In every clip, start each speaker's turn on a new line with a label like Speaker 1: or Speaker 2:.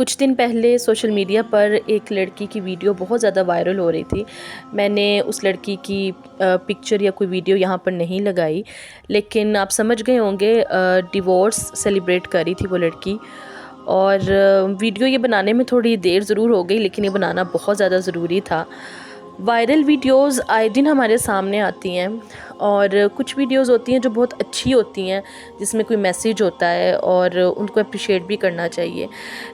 Speaker 1: کچھ دن پہلے social media پر ایک لڑکی کی ویڈیو بہت زیادہ وائرل ہو رہی تھی۔ میں نے اس لڑکی کی پکچر یا کوئی ویڈیو یہاں پر نہیں لگائی، لیکن آپ سمجھ گئے ہوں گے ڈیورس سیلیبریٹ کر رہی تھی وہ لڑکی، اور ویڈیو یہ بنانے میں تھوڑی دیر ضرور ہو گئی، لیکن یہ بنانا بہت زیادہ ضروری تھا۔ وائرل ویڈیوز آئے دن ہمارے سامنے آتی ہیں، اور کچھ ویڈیوز ہوتی ہیں جو بہت اچھی ہوتی ہیں، جس میں کوئی میسیج ہوتا ہے اور ان کو اپریشیٹ بھی کرنا چاہیے۔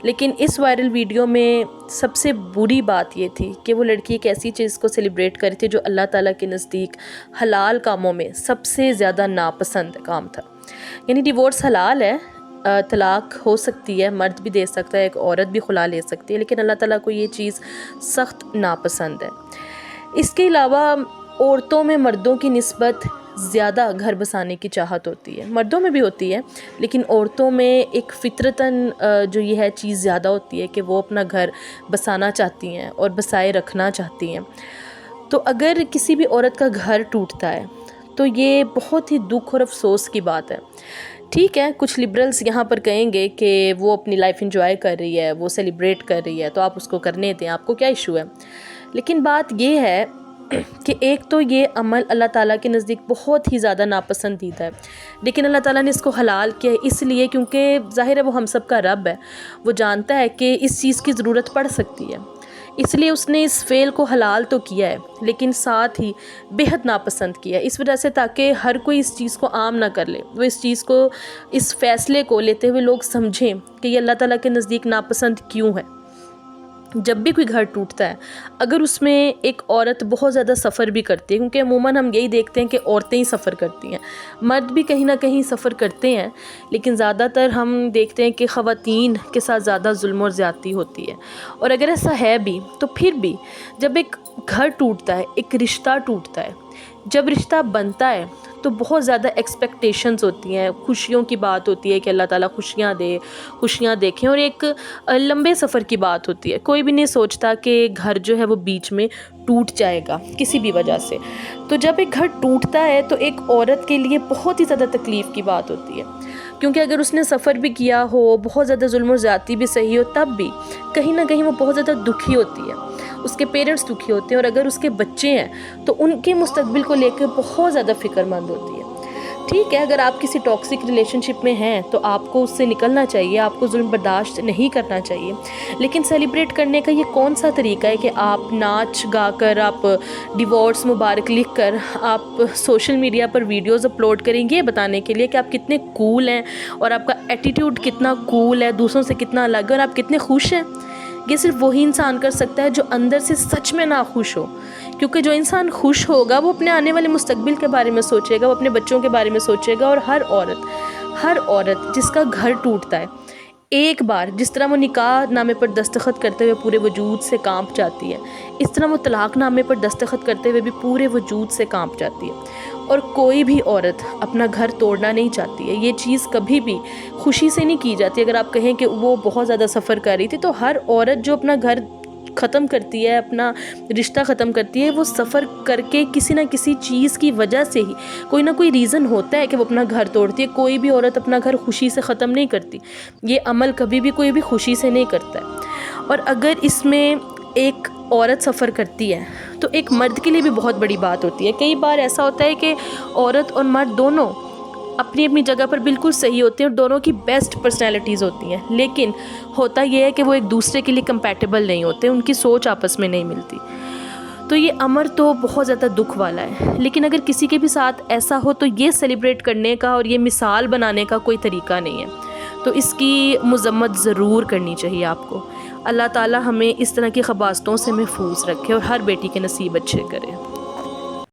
Speaker 1: لیکن اس وائرل ویڈیو میں سب سے بری بات یہ تھی کہ وہ لڑکی ایک ایسی چیز کو سیلیبریٹ کر رہی تھی جو اللہ تعالیٰ کے نزدیک حلال کاموں میں سب سے زیادہ ناپسند کام تھا۔ یعنی ڈیورس حلال ہے، طلاق ہو سکتی ہے، مرد بھی دے سکتا ہے، ایک عورت بھی خلا لے سکتی ہے، لیکن اللہ تعالیٰ کو یہ چیز سخت ناپسند ہے۔ اس کے علاوہ عورتوں میں مردوں کی نسبت زیادہ گھر بسانے کی چاہت ہوتی ہے، مردوں میں بھی ہوتی ہے، لیکن عورتوں میں ایک فطرتاً جو یہ ہے چیز زیادہ ہوتی ہے کہ وہ اپنا گھر بسانا چاہتی ہیں اور بسائے رکھنا چاہتی ہیں۔ تو اگر کسی بھی عورت کا گھر ٹوٹتا ہے تو یہ بہت ہی دکھ اور افسوس کی بات ہے۔ ٹھیک ہے، کچھ لبرلز یہاں پر کہیں گے کہ وہ اپنی لائف انجوائے کر رہی ہے، وہ سیلیبریٹ کر رہی ہے، تو آپ اس کو کرنے دیں، آپ کو کیا ایشو ہے۔ لیکن بات یہ ہے کہ ایک تو یہ عمل اللہ تعالیٰ کے نزدیک بہت ہی زیادہ ناپسندیدہ ہے، لیکن اللہ تعالیٰ نے اس کو حلال کیا ہے اس لیے کیونکہ ظاہر ہے وہ ہم سب کا رب ہے، وہ جانتا ہے کہ اس چیز کی ضرورت پڑ سکتی ہے، اس لیے اس نے اس فعل کو حلال تو کیا ہے لیکن ساتھ ہی بہت ناپسند کیا ہے، اس وجہ سے تاکہ ہر کوئی اس چیز کو عام نہ کر لے، وہ اس چیز کو، اس فیصلے کو لیتے ہوئے لوگ سمجھیں کہ یہ اللہ تعالیٰ کے نزدیک ناپسند کیوں ہے۔ جب بھی کوئی گھر ٹوٹتا ہے، اگر اس میں ایک عورت بہت زیادہ سفر بھی کرتی ہے، کیونکہ عموماً ہم یہی دیکھتے ہیں کہ عورتیں ہی سفر کرتی ہیں، مرد بھی کہیں نہ کہیں سفر کرتے ہیں، لیکن زیادہ تر ہم دیکھتے ہیں کہ خواتین کے ساتھ زیادہ ظلم اور زیادتی ہوتی ہے۔ اور اگر ایسا ہے بھی تو پھر بھی جب ایک گھر ٹوٹتا ہے، ایک رشتہ ٹوٹتا ہے، جب رشتہ بنتا ہے تو بہت زیادہ ایکسپیکٹیشنز ہوتی ہیں، خوشیوں کی بات ہوتی ہے کہ اللہ تعالیٰ خوشیاں دے، خوشیاں دیکھیں، اور ایک لمبے سفر کی بات ہوتی ہے۔ کوئی بھی نہیں سوچتا کہ گھر جو ہے وہ بیچ میں ٹوٹ جائے گا کسی بھی وجہ سے۔ تو جب ایک گھر ٹوٹتا ہے تو ایک عورت کے لیے بہت ہی زیادہ تکلیف کی بات ہوتی ہے، کیونکہ اگر اس نے سفر بھی کیا ہو، بہت زیادہ ظلم و زیادتی بھی سہی ہو، تب بھی کہیں نہ کہیں وہ بہت زیادہ دکھی ہوتی ہے، اس کے پیرنٹس دکھی ہوتے ہیں، اور اگر اس کے بچے ہیں تو ان کے مستقبل کو لے کے بہت زیادہ فکر مند ہوتی ہے۔ ٹھیک ہے، اگر آپ کسی ٹاکسک ریلیشن شپ میں ہیں تو آپ کو اس سے نکلنا چاہیے، آپ کو ظلم برداشت نہیں کرنا چاہیے، لیکن سیلیبریٹ کرنے کا یہ کون سا طریقہ ہے کہ آپ ناچ گا کر، آپ ڈیورس مبارک لکھ کر آپ سوشل میڈیا پر ویڈیوز اپلوڈ کریں گے بتانے کے لیے کہ آپ کتنے کول ہیں اور آپ کا ایٹیٹیوڈ کتنا کول ہے، دوسروں سے کتنا الگ ہے، اور آپ کتنے خوش ہیں۔ یہ صرف وہی انسان کر سکتا ہے جو اندر سے سچ میں ناخوش ہو، کیونکہ جو انسان خوش ہوگا وہ اپنے آنے والے مستقبل کے بارے میں سوچے گا، وہ اپنے بچوں کے بارے میں سوچے گا۔ اور ہر عورت جس کا گھر ٹوٹتا ہے، ایک بار جس طرح وہ نکاح نامے پر دستخط کرتے ہوئے پورے وجود سے کانپ جاتی ہے، اس طرح وہ طلاق نامے پر دستخط کرتے ہوئے بھی پورے وجود سے کانپ جاتی ہے۔ اور کوئی بھی عورت اپنا گھر توڑنا نہیں چاہتی ہے، یہ چیز کبھی بھی خوشی سے نہیں کی جاتی۔ اگر آپ کہیں کہ وہ بہت زیادہ سفر کر رہی تھی، تو ہر عورت جو اپنا گھر ختم کرتی ہے، اپنا رشتہ ختم کرتی ہے، وہ سفر کر کے کسی نہ کسی چیز کی وجہ سے ہی، کوئی نہ کوئی ریزن ہوتا ہے کہ وہ اپنا گھر توڑتی ہے۔ کوئی بھی عورت اپنا گھر خوشی سے ختم نہیں کرتی، یہ عمل کبھی بھی کوئی بھی خوشی سے نہیں کرتا ہے۔ اور اگر اس میں ایک عورت سفر کرتی ہے تو ایک مرد کے لیے بھی بہت بڑی بات ہوتی ہے۔ کئی بار ایسا ہوتا ہے کہ عورت اور مرد دونوں اپنی اپنی جگہ پر بالکل صحیح ہوتے ہیں اور دونوں کی بیسٹ پرسنالٹیز ہوتی ہیں، لیکن ہوتا یہ ہے کہ وہ ایک دوسرے کے لیے کمپیٹیبل نہیں ہوتے، ان کی سوچ آپس میں نہیں ملتی۔ تو یہ امر تو بہت زیادہ دکھ والا ہے، لیکن اگر کسی کے بھی ساتھ ایسا ہو تو یہ سیلیبریٹ کرنے کا اور یہ مثال بنانے کا کوئی طریقہ نہیں ہے، تو اس کی مذمت ضرور کرنی چاہیے آپ کو۔ اللہ تعالیٰ ہمیں اس طرح کی خباثتوں سے محفوظ رکھے اور ہر بیٹی کے نصیب اچھے کرے۔